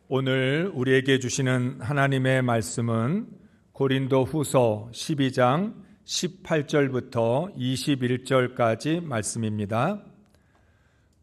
오늘 우리에게 주시는 하나님의 말씀은 고린도 후서 12장 18절부터 21절까지 말씀입니다.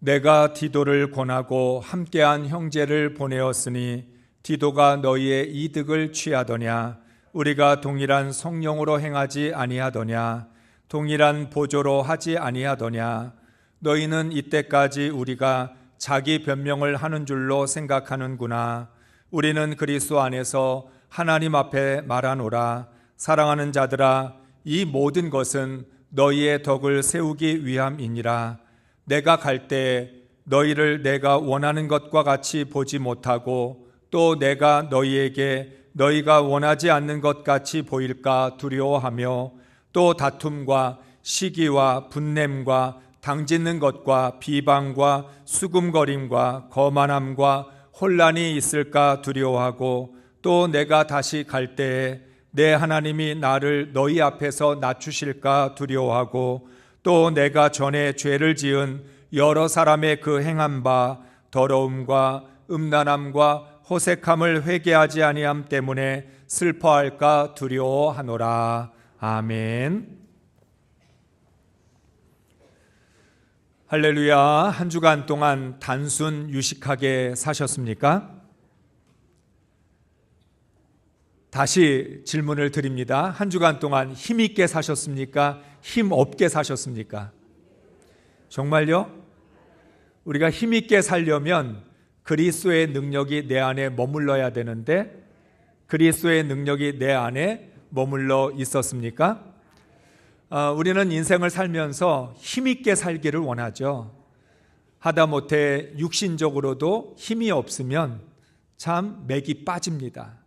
내가 디도를 권하고 함께한 형제를 보내었으니 디도가 너희의 이득을 취하더냐? 우리가 동일한 성령으로 행하지 아니하더냐? 동일한 보조로 하지 아니하더냐? 너희는 이때까지 우리가 자기 변명을 하는 줄로 생각하는구나. 우리는 그리스도 안에서 하나님 앞에 말하노라. 사랑하는 자들아, 이 모든 것은 너희의 덕을 세우기 위함이니라. 내가 갈 때 너희를 내가 원하는 것과 같이 보지 못하고 또 내가 너희에게 너희가 원하지 않는 것 같이 보일까 두려워하며 또 다툼과 시기와 분냄과 당짓는 것과 비방과 수금거림과 거만함과 혼란이 있을까 두려워하고 또 내가 다시 갈 때에 내 하나님이 나를 너희 앞에서 낮추실까 두려워하고 또 내가 전에 죄를 지은 여러 사람의 그 행한 바 더러움과 음란함과 호색함을 회개하지 아니함 때문에 슬퍼할까 두려워하노라. 아멘. 할렐루야. 한 주간 동안 단순 유식하게 사셨습니까? 다시 질문을 드립니다. 한 주간 동안 힘있게 사셨습니까? 힘없게 사셨습니까? 정말요? 우리가 힘있게 살려면 그리스도의 능력이 내 안에 머물러야 되는데 그리스도의 능력이 내 안에 머물러 있었습니까? 우리는 인생을 살면서 힘있게 살기를 원하죠. 하다못해 육신적으로도 힘이 없으면 참 맥이 빠집니다.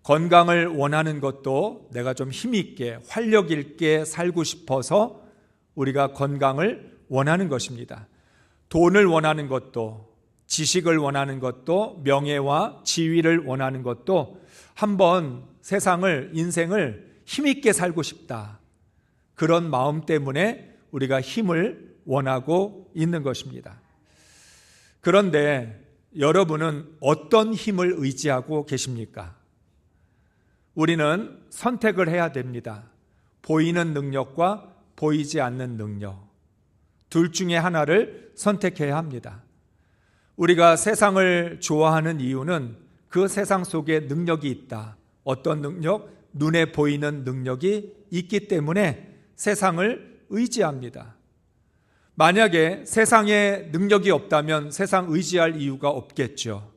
건강을 원하는 것도 내가 좀 힘있게 활력 있게 살고 싶어서 우리가 건강을 원하는 것입니다. 돈을 원하는 것도 지식을 원하는 것도 명예와 지위를 원하는 것도 한번 세상을 인생을 힘있게 살고 싶다. 그런 마음 때문에 우리가 힘을 원하고 있는 것입니다. 그런데 여러분은 어떤 힘을 의지하고 계십니까? 우리는 선택을 해야 됩니다. 보이는 능력과 보이지 않는 능력. 둘 중에 하나를 선택해야 합니다. 우리가 세상을 좋아하는 이유는 그 세상 속에 능력이 있다. 어떤 능력? 눈에 보이는 능력이 있기 때문에 세상을 의지합니다. 만약에 세상에 능력이 없다면 세상 의지할 이유가 없겠죠.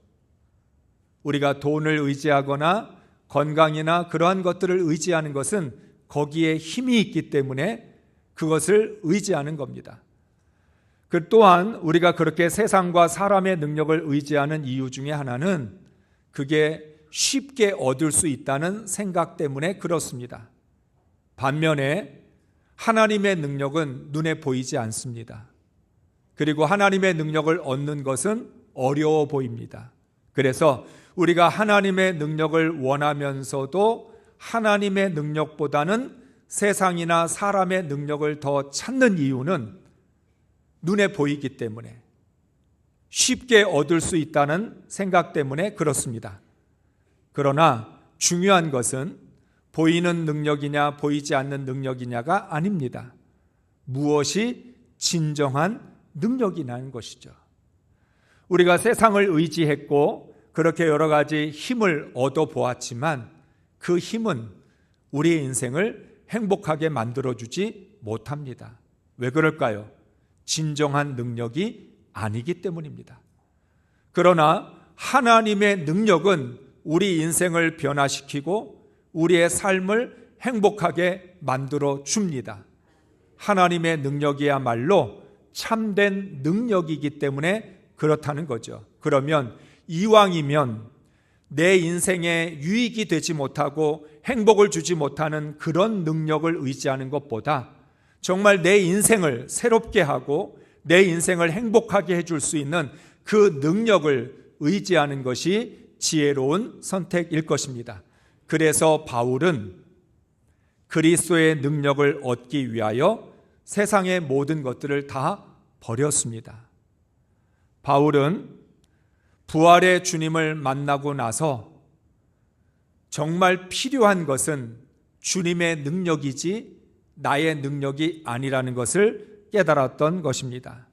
우리가 돈을 의지하거나 건강이나 그러한 것들을 의지하는 것은 거기에 힘이 있기 때문에 그것을 의지하는 겁니다. 그 또한 우리가 그렇게 세상과 사람의 능력을 의지하는 이유 중에 하나는 그게 쉽게 얻을 수 있다는 생각 때문에 그렇습니다. 반면에 하나님의 능력은 눈에 보이지 않습니다. 그리고 하나님의 능력을 얻는 것은 어려워 보입니다. 그래서 우리가 하나님의 능력을 원하면서도 하나님의 능력보다는 세상이나 사람의 능력을 더 찾는 이유는 눈에 보이기 때문에 쉽게 얻을 수 있다는 생각 때문에 그렇습니다. 그러나 중요한 것은 보이는 능력이냐 보이지 않는 능력이냐가 아닙니다. 무엇이 진정한 능력이냐는 것이죠. 우리가 세상을 의지했고 그렇게 여러 가지 힘을 얻어보았지만 그 힘은 우리의 인생을 행복하게 만들어주지 못합니다. 왜 그럴까요? 진정한 능력이 아니기 때문입니다. 그러나 하나님의 능력은 우리 인생을 변화시키고 우리의 삶을 행복하게 만들어 줍니다. 하나님의 능력이야말로 참된 능력이기 때문에 그렇다는 거죠. 그러면 이왕이면 내 인생에 유익이 되지 못하고 행복을 주지 못하는 그런 능력을 의지하는 것보다 정말 내 인생을 새롭게 하고 내 인생을 행복하게 해줄 수 있는 그 능력을 의지하는 것이 지혜로운 선택일 것입니다. 그래서 바울은 그리스도의 능력을 얻기 위하여 세상의 모든 것들을 다 버렸습니다. 바울은 부활의 주님을 만나고 나서 정말 필요한 것은 주님의 능력이지 나의 능력이 아니라는 것을 깨달았던 것입니다.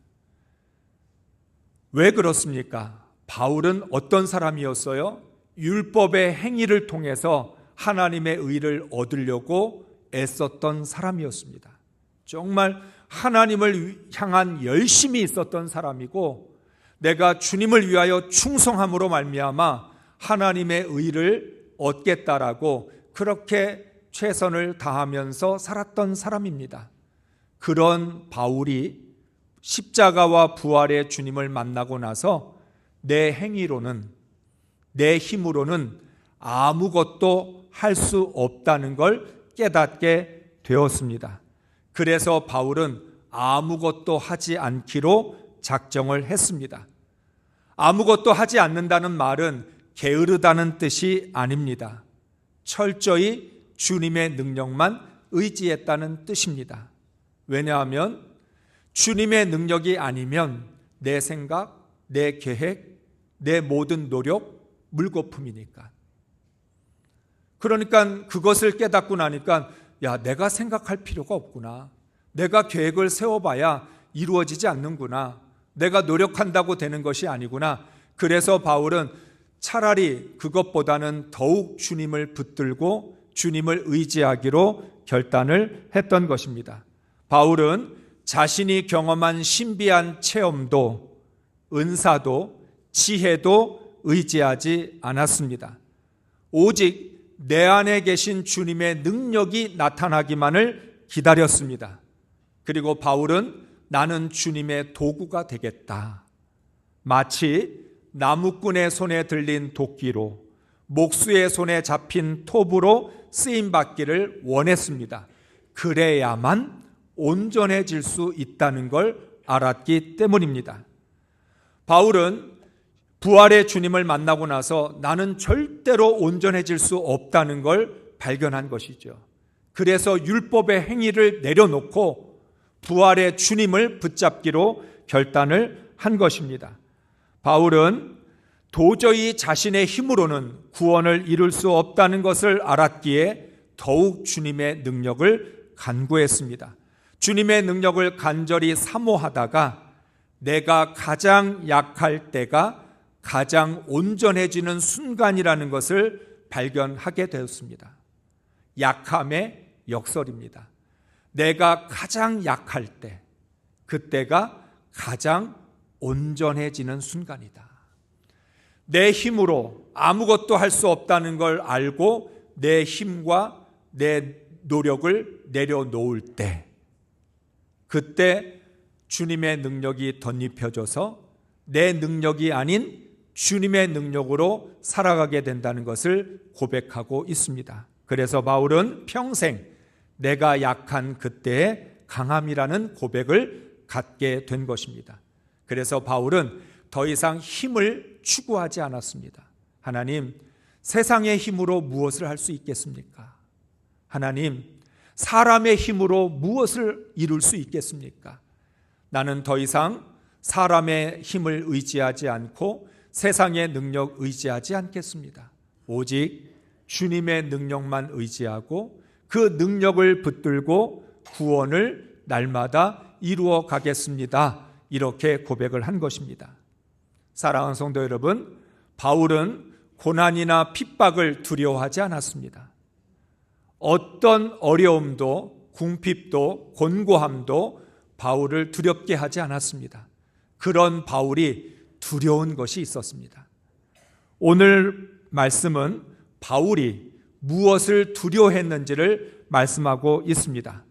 왜 그렇습니까? 바울은 어떤 사람이었어요? 율법의 행위를 통해서 하나님의 의를 얻으려고 애썼던 사람이었습니다. 정말 하나님을 향한 열심이 있었던 사람이고, 내가 주님을 위하여 충성함으로 말미암아 하나님의 의를 얻겠다라고 그렇게 최선을 다하면서 살았던 사람입니다. 그런 바울이 십자가와 부활의 주님을 만나고 나서 내 행위로는, 내 힘으로는 아무것도 할 수 없다는 걸 깨닫게 되었습니다. 그래서 바울은 아무것도 하지 않기로 작정을 했습니다. 아무것도 하지 않는다는 말은 게으르다는 뜻이 아닙니다. 철저히 주님의 능력만 의지했다는 뜻입니다. 왜냐하면 주님의 능력이 아니면 내 생각, 내 계획, 내 모든 노력 물거품이니까. 그러니까 그것을 깨닫고 나니까 내가 생각할 필요가 없구나. 내가 계획을 세워봐야 이루어지지 않는구나. 내가 노력한다고 되는 것이 아니구나. 그래서 바울은 차라리 그것보다는 더욱 주님을 붙들고 주님을 의지하기로 결단을 했던 것입니다. 바울은 자신이 경험한 신비한 체험도, 은사도, 지혜도 의지하지 않았습니다. 오직 내 안에 계신 주님의 능력이 나타나기만을 기다렸습니다. 그리고 바울은 나는 주님의 도구가 되겠다. 마치 나무꾼의 손에 들린 도끼로, 목수의 손에 잡힌 톱으로 쓰임받기를 원했습니다. 그래야만 온전해질 수 있다는 걸 알았기 때문입니다. 바울은 부활의 주님을 만나고 나서 나는 절대로 온전해질 수 없다는 걸 발견한 것이죠. 그래서 율법의 행위를 내려놓고 부활의 주님을 붙잡기로 결단을 한 것입니다. 바울은 도저히 자신의 힘으로는 구원을 이룰 수 없다는 것을 알았기에 더욱 주님의 능력을 간구했습니다. 주님의 능력을 간절히 사모하다가 내가 가장 약할 때가 가장 온전해지는 순간이라는 것을 발견하게 되었습니다. 약함의 역설입니다. 내가 가장 약할 때, 그때가 가장 온전해지는 순간이다. 내 힘으로 아무것도 할 수 없다는 걸 알고 내 힘과 내 노력을 내려놓을 때, 그때 주님의 능력이 덧입혀져서 내 능력이 아닌 주님의 능력으로 살아가게 된다는 것을 고백하고 있습니다. 그래서 바울은 평생 내가 약한 그때의 강함이라는 고백을 갖게 된 것입니다. 그래서 바울은 더 이상 힘을 추구하지 않았습니다. 하나님, 세상의 힘으로 무엇을 할 수 있겠습니까? 하나님, 사람의 힘으로 무엇을 이룰 수 있겠습니까? 나는 더 이상 사람의 힘을 의지하지 않고 세상의 능력 의지하지 않겠습니다. 오직 주님의 능력만 의지하고 그 능력을 붙들고 구원을 날마다 이루어 가겠습니다. 이렇게 고백을 한 것입니다. 사랑하는 성도 여러분, 바울은 고난이나 핍박을 두려워하지 않았습니다. 어떤 어려움도 궁핍도 곤고함도 바울을 두렵게 하지 않았습니다. 그런 바울이 두려운 것이 있었습니다. 오늘 말씀은 바울이 무엇을 두려워했는지를 말씀하고 있습니다.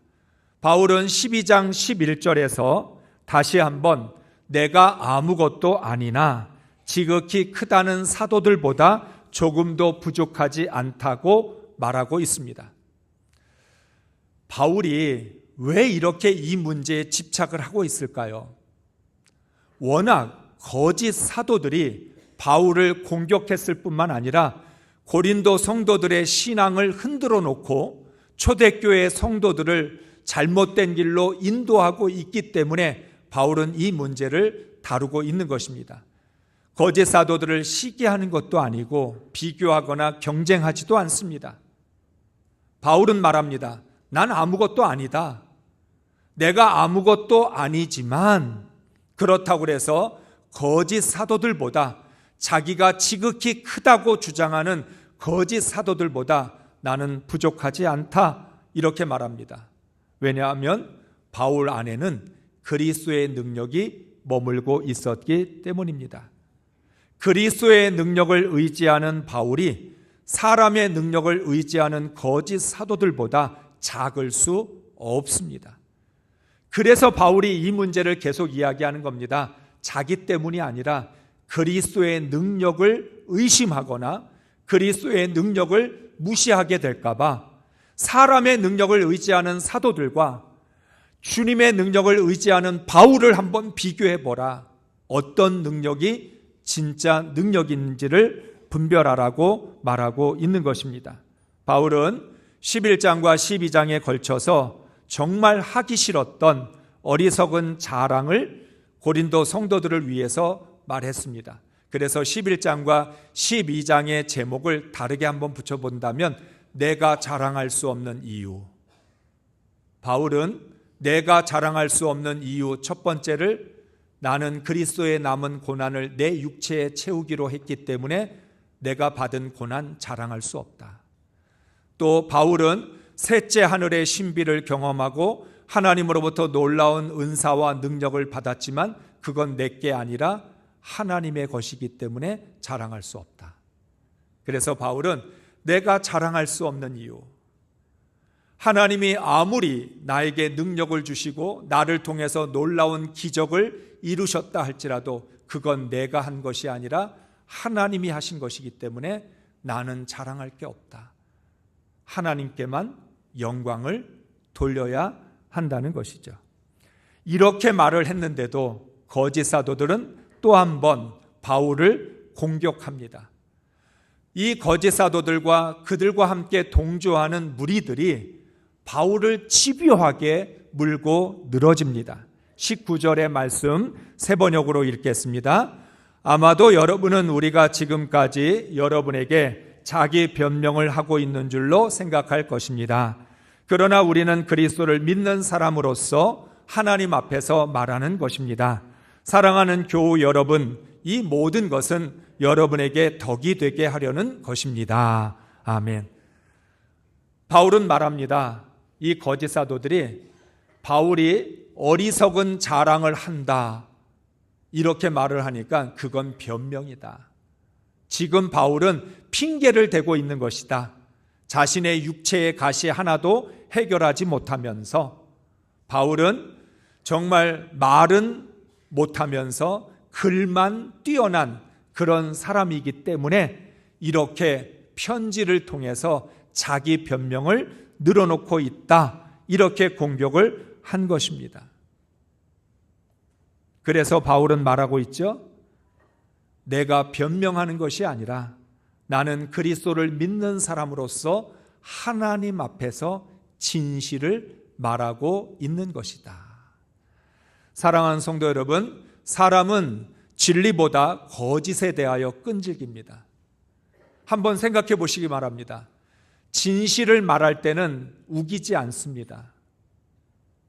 바울은 12장 11절에서 다시 한번 내가 아무것도 아니나 지극히 크다는 사도들보다 조금도 부족하지 않다고 말하고 있습니다. 바울이 왜 이렇게 이 문제에 집착을 하고 있을까요? 워낙 거짓 사도들이 바울을 공격했을 뿐만 아니라 고린도 성도들의 신앙을 흔들어 놓고 초대교회 성도들을 잘못된 길로 인도하고 있기 때문에 바울은 이 문제를 다루고 있는 것입니다. 거짓 사도들을 시기하는 것도 아니고 비교하거나 경쟁하지도 않습니다. 바울은 말합니다. 난 아무것도 아니다. 내가 아무것도 아니지만 그렇다고 해서 거짓 사도들보다, 자기가 지극히 크다고 주장하는 거짓 사도들보다 나는 부족하지 않다, 이렇게 말합니다. 왜냐하면 바울 안에는 그리스도의 능력이 머물고 있었기 때문입니다. 그리스도의 능력을 의지하는 바울이 사람의 능력을 의지하는 거짓 사도들보다 작을 수 없습니다. 그래서 바울이 이 문제를 계속 이야기하는 겁니다. 자기 때문이 아니라 그리스도의 능력을 의심하거나 그리스도의 능력을 무시하게 될까봐 사람의 능력을 의지하는 사도들과 주님의 능력을 의지하는 바울을 한번 비교해보라. 어떤 능력이 진짜 능력인지를 분별하라고 말하고 있는 것입니다. 바울은 11장과 12장에 걸쳐서 정말 하기 싫었던 어리석은 자랑을 고린도 성도들을 위해서 말했습니다. 그래서 11장과 12장의 제목을 다르게 한번 붙여본다면 내가 자랑할 수 없는 이유. 바울은 내가 자랑할 수 없는 이유 첫 번째를 나는 그리스도의 남은 고난을 내 육체에 채우기로 했기 때문에 내가 받은 고난 자랑할 수 없다. 또 바울은 셋째 하늘의 신비를 경험하고 하나님으로부터 놀라운 은사와 능력을 받았지만 그건 내게 아니라 하나님의 것이기 때문에 자랑할 수 없다. 그래서 바울은 내가 자랑할 수 없는 이유, 하나님이 아무리 나에게 능력을 주시고 나를 통해서 놀라운 기적을 이루셨다 할지라도 그건 내가 한 것이 아니라 하나님이 하신 것이기 때문에 나는 자랑할 게 없다. 하나님께만 영광을 돌려야 한다는 것이죠. 이렇게 말을 했는데도 거짓 사도들은 또 한 번 바울을 공격합니다. 이 거짓 사도들과 그들과 함께 동조하는 무리들이 바울을 집요하게 물고 늘어집니다. 19절의 말씀 세 번역으로 읽겠습니다. 아마도 여러분은 우리가 지금까지 여러분에게 자기 변명을 하고 있는 줄로 생각할 것입니다. 그러나 우리는 그리스도를 믿는 사람으로서 하나님 앞에서 말하는 것입니다. 사랑하는 교우 여러분, 이 모든 것은 여러분에게 덕이 되게 하려는 것입니다. 아멘. 바울은 말합니다. 이 거짓 사도들이 바울이 어리석은 자랑을 한다, 이렇게 말을 하니까 그건 변명이다. 지금 바울은 핑계를 대고 있는 것이다. 자신의 육체의 가시 하나도 해결하지 못하면서 바울은 정말 말은 못하면서 글만 뛰어난 그런 사람이기 때문에 이렇게 편지를 통해서 자기 변명을 늘어놓고 있다, 이렇게 공격을 한 것입니다. 그래서 바울은 말하고 있죠. 내가 변명하는 것이 아니라 나는 그리스도를 믿는 사람으로서 하나님 앞에서 진실을 말하고 있는 것이다. 사랑하는 성도 여러분, 사람은 진리보다 거짓에 대하여 끈질깁니다. 한번 생각해 보시기 바랍니다. 진실을 말할 때는 우기지 않습니다.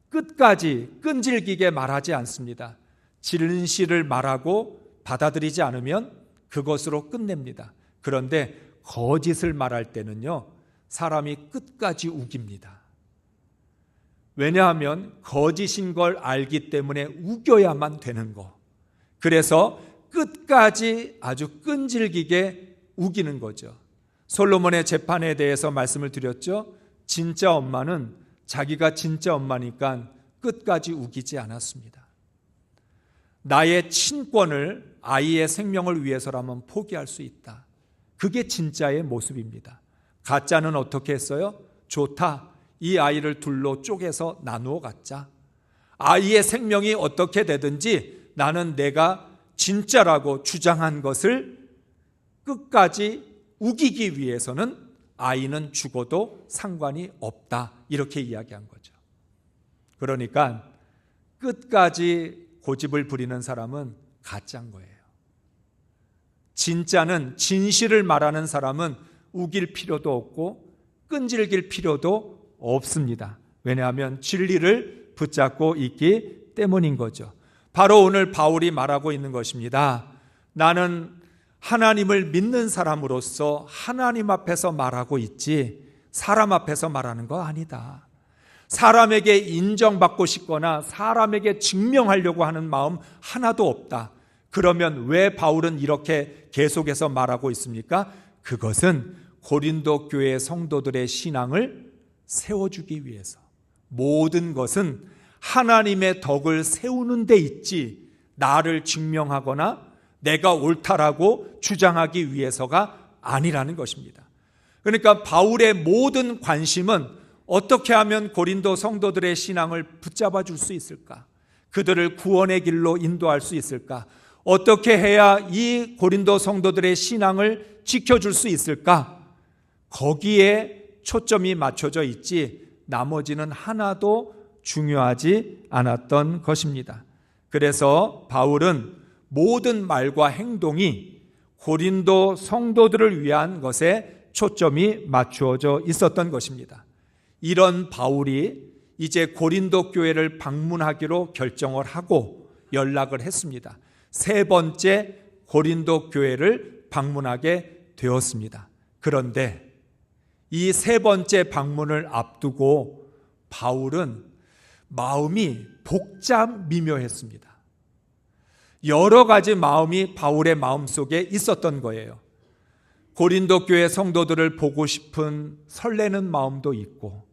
끝까지 끈질기게 말하지 않습니다. 진실을 말하고 받아들이지 않으면 그것으로 끝냅니다. 그런데 거짓을 말할 때는요, 사람이 끝까지 우깁니다. 왜냐하면 거짓인 걸 알기 때문에 우겨야만 되는 거. 그래서 끝까지 아주 끈질기게 우기는 거죠. 솔로몬의 재판에 대해서 말씀을 드렸죠. 진짜 엄마는 자기가 진짜 엄마니까 끝까지 우기지 않았습니다. 나의 친권을 아이의 생명을 위해서라면 포기할 수 있다. 그게 진짜의 모습입니다. 가짜는 어떻게 했어요? 좋다. 이 아이를 둘로 쪼개서 나누어 갖자. 아이의 생명이 어떻게 되든지 나는 내가 진짜라고 주장한 것을 끝까지 우기기 위해서는 아이는 죽어도 상관이 없다, 이렇게 이야기한 거죠. 그러니까 끝까지 고집을 부리는 사람은 가짜인 거예요. 진짜는 진실을 말하는 사람은 우길 필요도 없고 끈질길 필요도 없습니다. 왜냐하면 진리를 붙잡고 있기 때문인 거죠. 바로 오늘 바울이 말하고 있는 것입니다. 나는 하나님을 믿는 사람으로서 하나님 앞에서 말하고 있지 사람 앞에서 말하는 거 아니다. 사람에게 인정받고 싶거나 사람에게 증명하려고 하는 마음 하나도 없다. 그러면 왜 바울은 이렇게 계속해서 말하고 있습니까? 그것은 고린도 교회 성도들의 신앙을 세워주기 위해서, 모든 것은 하나님의 덕을 세우는 데 있지 나를 증명하거나 내가 옳다라고 주장하기 위해서가 아니라는 것입니다. 그러니까 바울의 모든 관심은 어떻게 하면 고린도 성도들의 신앙을 붙잡아 줄 수 있을까? 그들을 구원의 길로 인도할 수 있을까? 어떻게 해야 이 고린도 성도들의 신앙을 지켜줄 수 있을까? 거기에 초점이 맞춰져 있지 나머지는 하나도 중요하지 않았던 것입니다. 그래서 바울은 모든 말과 행동이 고린도 성도들을 위한 것에 초점이 맞추어져 있었던 것입니다. 이런 바울이 이제 고린도 교회를 방문하기로 결정을 하고 연락을 했습니다. 세 번째 고린도 교회를 방문하게 되었습니다. 그런데 이 세 번째 방문을 앞두고 바울은 마음이 복잡미묘했습니다. 여러 가지 마음이 바울의 마음속에 있었던 거예요. 고린도 교회 성도들을 보고 싶은 설레는 마음도 있고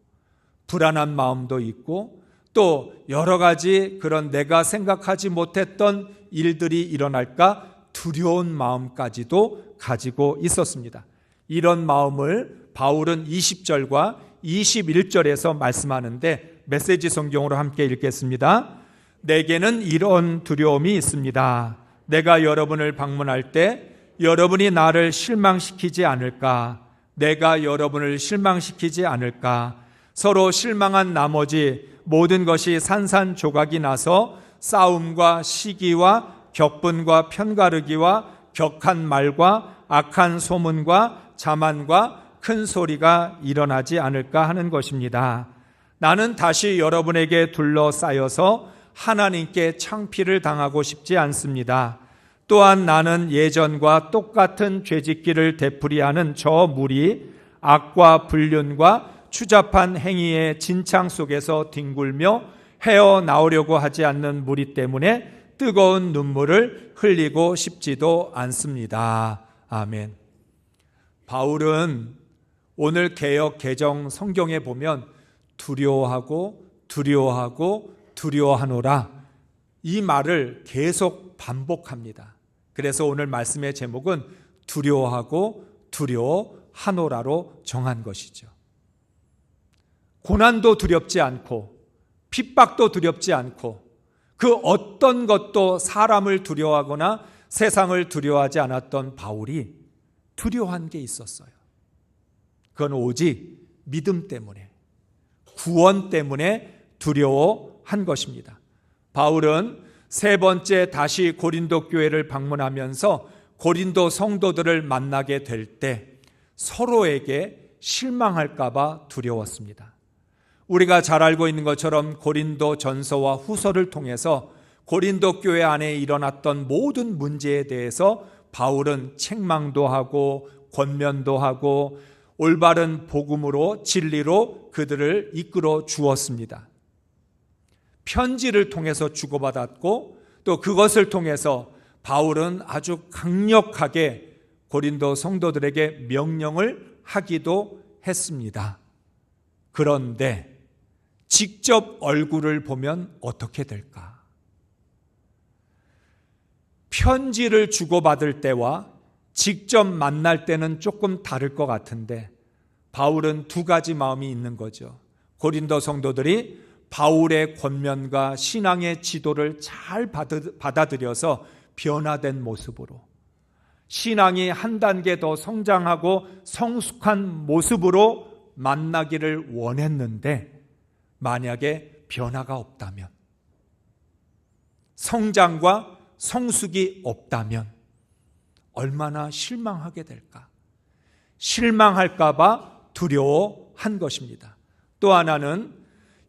불안한 마음도 있고 또 여러 가지 그런 내가 생각하지 못했던 일들이 일어날까 두려운 마음까지도 가지고 있었습니다. 이런 마음을 바울은 20절과 21절에서 말씀하는데 메시지 성경으로 함께 읽겠습니다. 내게는 이런 두려움이 있습니다. 내가 여러분을 방문할 때 여러분이 나를 실망시키지 않을까? 내가 여러분을 실망시키지 않을까? 서로 실망한 나머지 모든 것이 산산조각이 나서 싸움과 시기와 격분과 편가르기와 격한 말과 악한 소문과 자만과 큰 소리가 일어나지 않을까 하는 것입니다. 나는 다시 여러분에게 둘러싸여서 하나님께 창피를 당하고 싶지 않습니다. 또한 나는 예전과 똑같은 죄짓기를 되풀이하는 저 무리 악과 불륜과 추잡한 행위의 진창 속에서 뒹굴며 헤어나오려고 하지 않는 무리 때문에 뜨거운 눈물을 흘리고 싶지도 않습니다. 아멘. 바울은 오늘 개역 개정 성경에 보면 두려워하고 두려워하노라 이 말을 계속 반복합니다. 그래서 오늘 말씀의 제목은 두려워하고 두려워하노라로 정한 것이죠. 고난도 두렵지 않고 핍박도 두렵지 않고 그 어떤 것도 사람을 두려워하거나 세상을 두려워하지 않았던 바울이 두려워한 게 있었어요. 그건 오직 믿음 때문에, 구원 때문에 두려워한 것입니다. 바울은 세 번째 다시 고린도 교회를 방문하면서 고린도 성도들을 만나게 될 때 서로에게 실망할까 봐 두려웠습니다. 우리가 잘 알고 있는 것처럼 고린도 전서와 후서를 통해서 고린도 교회 안에 일어났던 모든 문제에 대해서 바울은 책망도 하고 권면도 하고 올바른 복음으로 진리로 그들을 이끌어 주었습니다. 편지를 통해서 주고받았고 또 그것을 통해서 바울은 아주 강력하게 고린도 성도들에게 명령을 하기도 했습니다. 그런데 직접 얼굴을 보면 어떻게 될까? 편지를 주고받을 때와 직접 만날 때는 조금 다를 것 같은데 바울은 두 가지 마음이 있는 거죠. 고린도 성도들이 바울의 권면과 신앙의 지도를 잘 받아들여서 변화된 모습으로 신앙이 한 단계 더 성장하고 성숙한 모습으로 만나기를 원했는데 만약에 변화가 없다면, 성장과 성숙이 없다면 얼마나 실망하게 될까? 실망할까봐 두려워한 것입니다. 또 하나는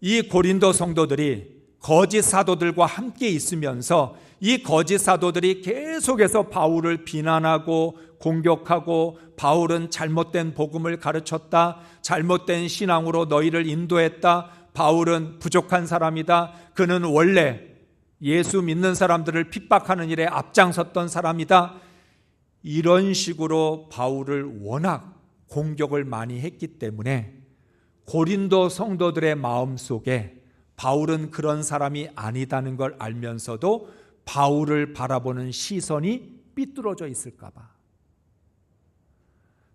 이 고린도 성도들이 거짓 사도들과 함께 있으면서 이 거짓 사도들이 계속해서 바울을 비난하고 공격하고, 바울은 잘못된 복음을 가르쳤다, 잘못된 신앙으로 너희를 인도했다, 바울은 부족한 사람이다, 그는 원래 예수 믿는 사람들을 핍박하는 일에 앞장섰던 사람이다, 이런 식으로 바울을 워낙 공격을 많이 했기 때문에 고린도 성도들의 마음속에 바울은 그런 사람이 아니다는 걸 알면서도 바울을 바라보는 시선이 삐뚤어져 있을까 봐.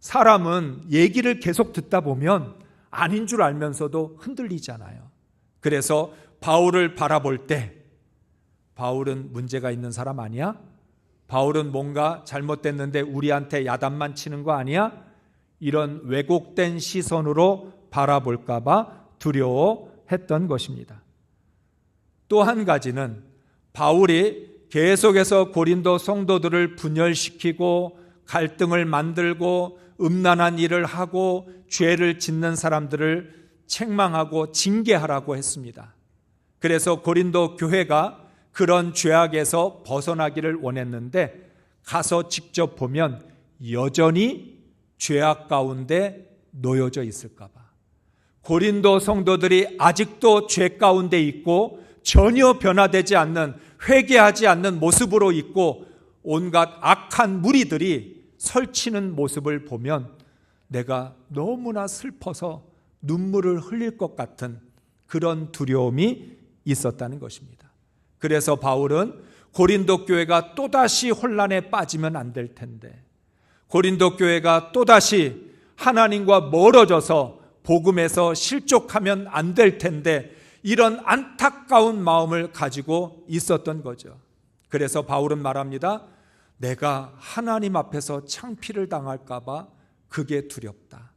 사람은 얘기를 계속 듣다 보면 아닌 줄 알면서도 흔들리잖아요. 그래서 바울을 바라볼 때 바울은 문제가 있는 사람 아니야? 바울은 뭔가 잘못됐는데 우리한테 야단만 치는 거 아니야? 이런 왜곡된 시선으로 바라볼까 봐 두려워했던 것입니다. 또 한 가지는 바울이 계속해서 고린도 성도들을 분열시키고 갈등을 만들고 음란한 일을 하고 죄를 짓는 사람들을 책망하고 징계하라고 했습니다. 그래서 고린도 교회가 그런 죄악에서 벗어나기를 원했는데 가서 직접 보면 여전히 죄악 가운데 놓여져 있을까 봐. 고린도 성도들이 아직도 죄 가운데 있고 전혀 변화되지 않는, 회개하지 않는 모습으로 있고 온갖 악한 무리들이 설치는 모습을 보면 내가 너무나 슬퍼서 눈물을 흘릴 것 같은 그런 두려움이 있었다는 것입니다. 그래서 바울은 고린도 교회가 또다시 혼란에 빠지면 안 될 텐데, 고린도 교회가 또다시 하나님과 멀어져서 복음에서 실족하면 안 될 텐데, 이런 안타까운 마음을 가지고 있었던 거죠. 그래서 바울은 말합니다. 내가 하나님 앞에서 창피를 당할까 봐 그게 두렵다.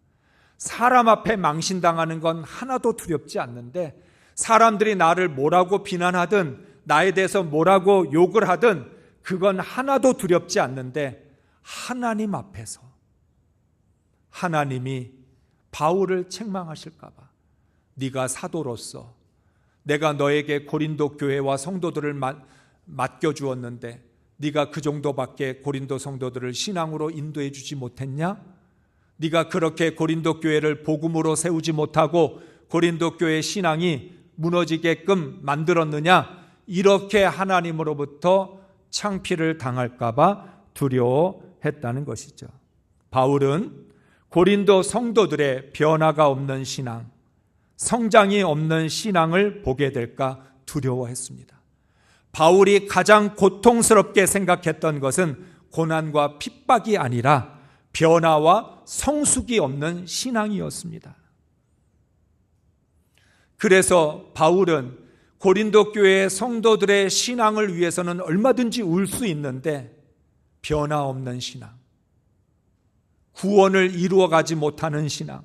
사람 앞에 망신당하는 건 하나도 두렵지 않는데, 사람들이 나를 뭐라고 비난하든 나에 대해서 뭐라고 욕을 하든 그건 하나도 두렵지 않는데, 하나님 앞에서 하나님이 바울을 책망하실까 봐, 네가 사도로서 내가 너에게 고린도 교회와 성도들을 맡겨주었는데 네가 그 정도밖에 고린도 성도들을 신앙으로 인도해 주지 못했냐? 네가 그렇게 고린도 교회를 복음으로 세우지 못하고 고린도 교회 신앙이 무너지게끔 만들었느냐? 이렇게 하나님으로부터 창피를 당할까 봐 두려워했다는 것이죠. 바울은 고린도 성도들의 변화가 없는 신앙, 성장이 없는 신앙을 보게 될까 두려워했습니다. 바울이 가장 고통스럽게 생각했던 것은 고난과 핍박이 아니라 변화와 성숙이 없는 신앙이었습니다. 그래서 바울은 고린도 교회의 성도들의 신앙을 위해서는 얼마든지 울 수 있는데 변화 없는 신앙, 구원을 이루어가지 못하는 신앙,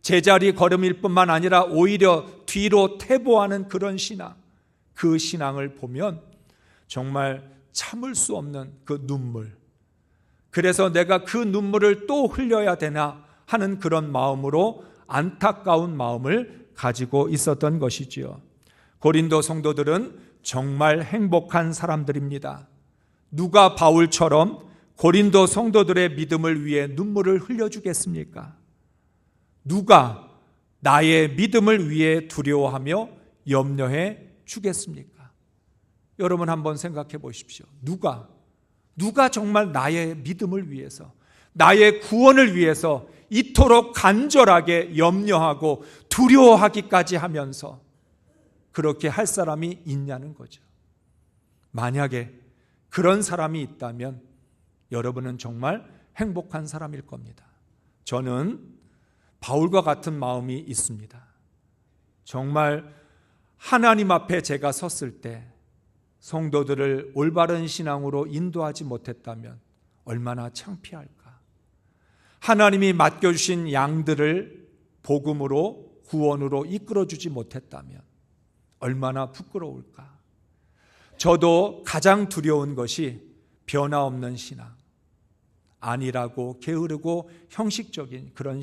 제자리 걸음일 뿐만 아니라 오히려 뒤로 퇴보하는 그런 신앙, 그 신앙을 보면 정말 참을 수 없는 그 눈물, 그래서 내가 그 눈물을 또 흘려야 되나 하는 그런 마음으로 안타까운 마음을 가지고 있었던 것이지요. 고린도 성도들은 정말 행복한 사람들입니다. 누가 바울처럼 고린도 성도들의 믿음을 위해 눈물을 흘려주겠습니까? 누가 나의 믿음을 위해 두려워하며 염려해 주겠습니까? 여러분 한번 생각해 보십시오. 누가 정말 나의 믿음을 위해서, 나의 구원을 위해서 이토록 간절하게 염려하고 두려워하기까지 하면서 그렇게 할 사람이 있냐는 거죠. 만약에 그런 사람이 있다면 여러분은 정말 행복한 사람일 겁니다. 저는 바울과 같은 마음이 있습니다. 정말 하나님 앞에 제가 섰을 때 성도들을 올바른 신앙으로 인도하지 못했다면 얼마나 창피할까. 하나님이 맡겨주신 양들을 복음으로, 구원으로 이끌어주지 못했다면 얼마나 부끄러울까. 저도 가장 두려운 것이 변화 없는 신앙, 안일하고 게으르고 형식적인 그런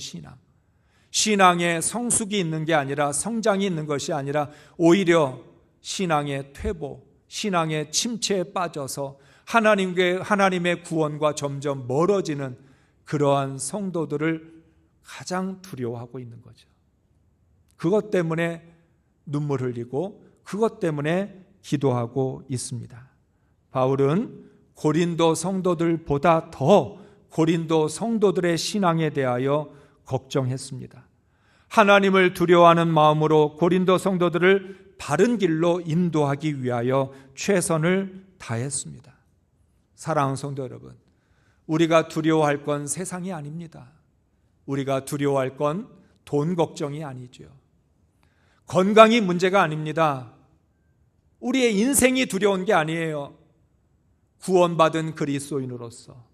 신앙에 성숙이 있는 게 아니라 성장이 있는 것이 아니라 오히려 신앙의 퇴보, 신앙의 침체에 빠져서 하나님의 구원과 점점 멀어지는 그러한 성도들을 가장 두려워하고 있는 거죠. 그것 때문에 눈물 흘리고 그것 때문에 기도하고 있습니다. 바울은 고린도 성도들보다 더 고린도 성도들의 신앙에 대하여 걱정했습니다. 하나님을 두려워하는 마음으로 고린도 성도들을 바른 길로 인도하기 위하여 최선을 다했습니다. 사랑하는 성도 여러분, 우리가 두려워할 건 세상이 아닙니다. 우리가 두려워할 건 돈 걱정이 아니죠. 건강이 문제가 아닙니다. 우리의 인생이 두려운 게 아니에요. 구원받은 그리스도인으로서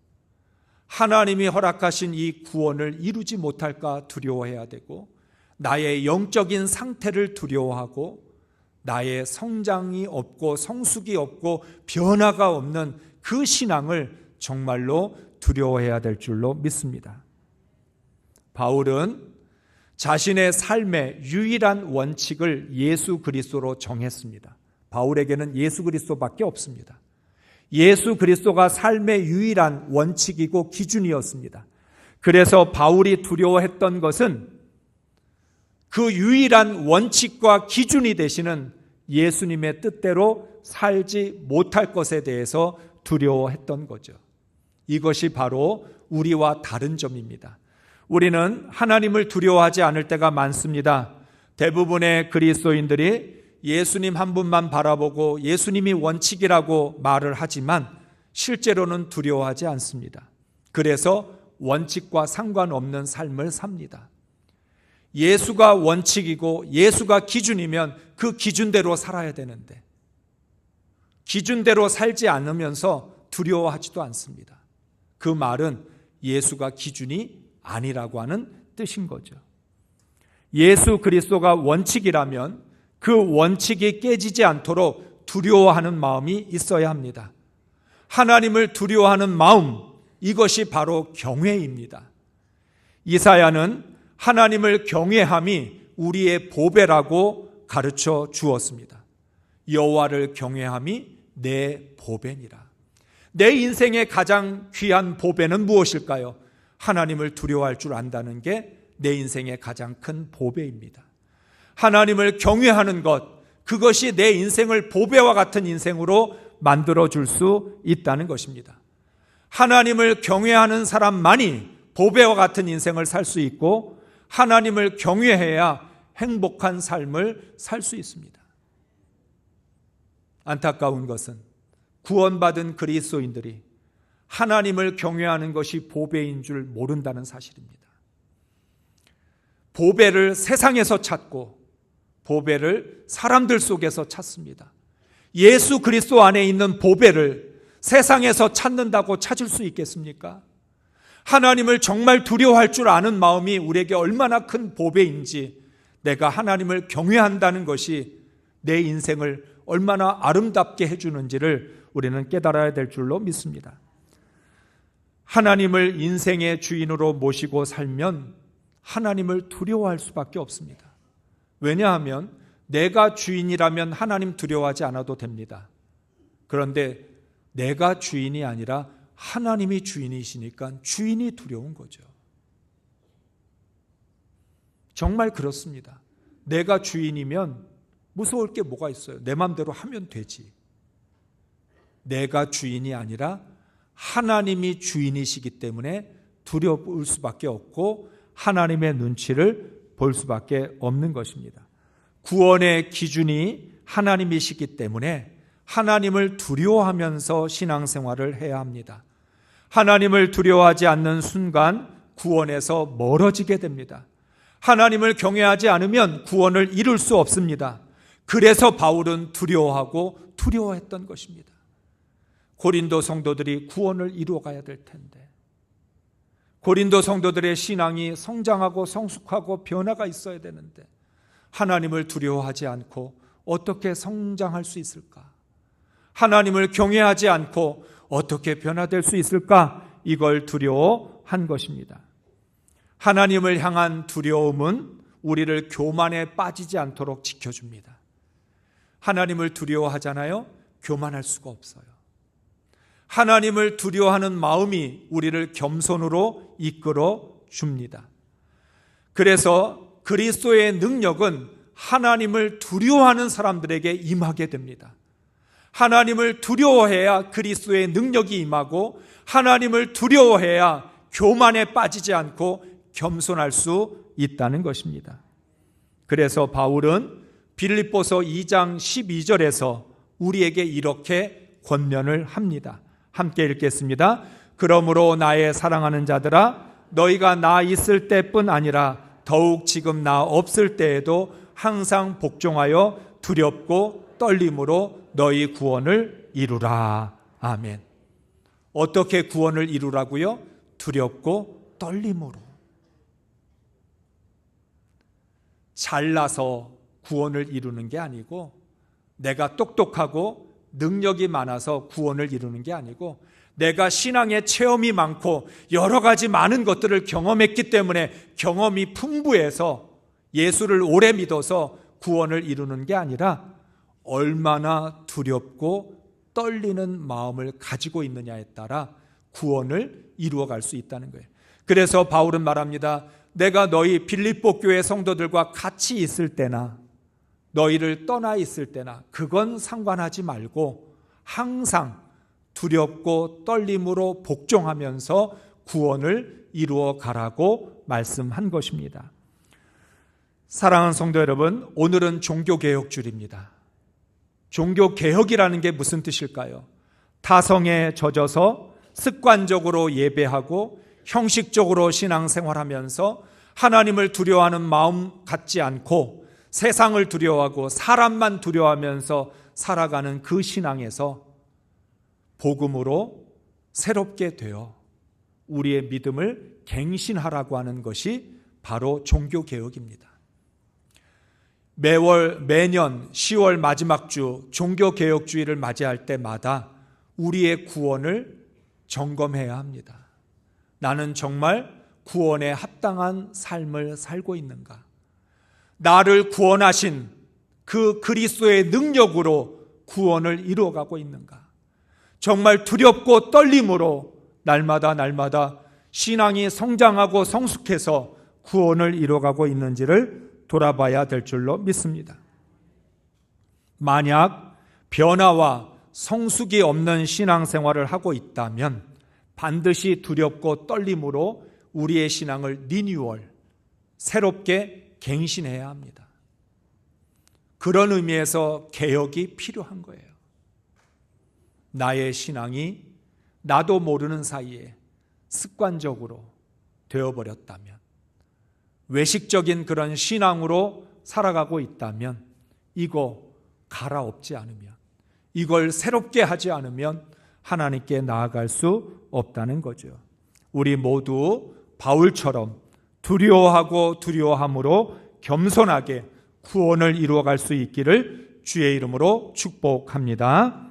하나님이 허락하신 이 구원을 이루지 못할까 두려워해야 되고, 나의 영적인 상태를 두려워하고, 나의 성장이 없고 성숙이 없고 변화가 없는 그 신앙을 정말로 두려워해야 될 줄로 믿습니다. 바울은 자신의 삶의 유일한 원칙을 예수 그리스도로 정했습니다. 바울에게는 예수 그리스도밖에 없습니다. 예수 그리스도가 삶의 유일한 원칙이고 기준이었습니다. 그래서 바울이 두려워했던 것은 그 유일한 원칙과 기준이 되시는 예수님의 뜻대로 살지 못할 것에 대해서 두려워했던 거죠. 이것이 바로 우리와 다른 점입니다. 우리는 하나님을 두려워하지 않을 때가 많습니다. 대부분의 그리스도인들이 예수님 한 분만 바라보고 예수님이 원칙이라고 말을 하지만 실제로는 두려워하지 않습니다. 그래서 원칙과 상관없는 삶을 삽니다. 예수가 원칙이고 예수가 기준이면 그 기준대로 살아야 되는데, 기준대로 살지 않으면서 두려워하지도 않습니다. 그 말은 예수가 기준이 아니라고 하는 뜻인 거죠. 예수 그리스도가 원칙이라면 그 원칙이 깨지지 않도록 두려워하는 마음이 있어야 합니다. 하나님을 두려워하는 마음, 이것이 바로 경외입니다. 이사야는 하나님을 경외함이 우리의 보배라고 가르쳐 주었습니다. 여호와를 경외함이 내 보배니라. 내 인생의 가장 귀한 보배는 무엇일까요? 하나님을 두려워할 줄 안다는 게 내 인생의 가장 큰 보배입니다. 하나님을 경외하는 것, 그것이 내 인생을 보배와 같은 인생으로 만들어줄 수 있다는 것입니다. 하나님을 경외하는 사람만이 보배와 같은 인생을 살 수 있고, 하나님을 경외해야 행복한 삶을 살 수 있습니다. 안타까운 것은 구원받은 그리스도인들이 하나님을 경외하는 것이 보배인 줄 모른다는 사실입니다. 보배를 세상에서 찾고 보배를 사람들 속에서 찾습니다. 예수 그리스도 안에 있는 보배를 세상에서 찾는다고 찾을 수 있겠습니까? 하나님을 정말 두려워할 줄 아는 마음이 우리에게 얼마나 큰 보배인지, 내가 하나님을 경외한다는 것이 내 인생을 얼마나 아름답게 해주는지를 우리는 깨달아야 될 줄로 믿습니다. 하나님을 인생의 주인으로 모시고 살면 하나님을 두려워할 수밖에 없습니다. 왜냐하면 내가 주인이라면 하나님 두려워하지 않아도 됩니다. 그런데 내가 주인이 아니라 하나님이 주인이시니까 주인이 두려운 거죠. 정말 그렇습니다. 내가 주인이면 무서울 게 뭐가 있어요? 내 마음대로 하면 되지. 내가 주인이 아니라 하나님이 주인이시기 때문에 두려울 수밖에 없고 하나님의 눈치를 볼 수밖에 없는 것입니다. 구원의 기준이 하나님이시기 때문에 하나님을 두려워하면서 신앙생활을 해야 합니다. 하나님을 두려워하지 않는 순간 구원에서 멀어지게 됩니다. 하나님을 경외하지 않으면 구원을 이룰 수 없습니다. 그래서 바울은 두려워하고 두려워했던 것입니다. 고린도 성도들이 구원을 이루어가야 될 텐데, 고린도 성도들의 신앙이 성장하고 성숙하고 변화가 있어야 되는데 하나님을 두려워하지 않고 어떻게 성장할 수 있을까? 하나님을 경외하지 않고 어떻게 변화될 수 있을까? 이걸 두려워한 것입니다. 하나님을 향한 두려움은 우리를 교만에 빠지지 않도록 지켜줍니다. 하나님을 두려워하잖아요. 교만할 수가 없어요. 하나님을 두려워하는 마음이 우리를 겸손으로 이끌어 줍니다. 그래서 그리스도의 능력은 하나님을 두려워하는 사람들에게 임하게 됩니다. 하나님을 두려워해야 그리스도의 능력이 임하고, 하나님을 두려워해야 교만에 빠지지 않고 겸손할 수 있다는 것입니다. 그래서 바울은 빌립보서 2장 12절에서 우리에게 이렇게 권면을 합니다. 함께 읽겠습니다. 그러므로 나의 사랑하는 자들아, 너희가 나 있을 때뿐 아니라 더욱 지금 나 없을 때에도 항상 복종하여 두렵고 떨림으로 너희 구원을 이루라. 아멘. 어떻게 구원을 이루라고요? 두렵고 떨림으로. 잘나서 구원을 이루는 게 아니고, 내가 똑똑하고 능력이 많아서 구원을 이루는 게 아니고, 내가 신앙의 체험이 많고 여러 가지 많은 것들을 경험했기 때문에 경험이 풍부해서 예수를 오래 믿어서 구원을 이루는 게 아니라, 얼마나 두렵고 떨리는 마음을 가지고 있느냐에 따라 구원을 이루어갈 수 있다는 거예요. 그래서 바울은 말합니다. 내가 너희 빌립보 교회 성도들과 같이 있을 때나 너희를 떠나 있을 때나 그건 상관하지 말고 항상 두렵고 떨림으로 복종하면서 구원을 이루어 가라고 말씀한 것입니다. 사랑하는 성도 여러분, 오늘은 종교개혁주일입니다. 종교개혁이라는 게 무슨 뜻일까요? 타성에 젖어서 습관적으로 예배하고 형식적으로 신앙생활하면서 하나님을 두려워하는 마음 갖지 않고 세상을 두려워하고 사람만 두려워하면서 살아가는 그 신앙에서 복음으로 새롭게 되어 우리의 믿음을 갱신하라고 하는 것이 바로 종교개혁입니다. 매년 10월 마지막 주 종교개혁주의를 맞이할 때마다 우리의 구원을 점검해야 합니다. 나는 정말 구원에 합당한 삶을 살고 있는가? 나를 구원하신 그 그리스도의 능력으로 구원을 이루어가고 있는가? 정말 두렵고 떨림으로 날마다 신앙이 성장하고 성숙해서 구원을 이루어가고 있는지를 돌아봐야 될 줄로 믿습니다. 만약 변화와 성숙이 없는 신앙생활을 하고 있다면 반드시 두렵고 떨림으로 우리의 신앙을 리뉴얼, 새롭게 갱신해야 합니다. 그런 의미에서 개혁이 필요한 거예요. 나의 신앙이 나도 모르는 사이에 습관적으로 되어버렸다면, 외식적인 그런 신앙으로 살아가고 있다면, 이거 갈아엎지 않으면, 이걸 새롭게 하지 않으면 하나님께 나아갈 수 없다는 거죠. 우리 모두 바울처럼 두려워하고 두려워함으로 겸손하게 구원을 이루어갈 수 있기를 주의 이름으로 축복합니다.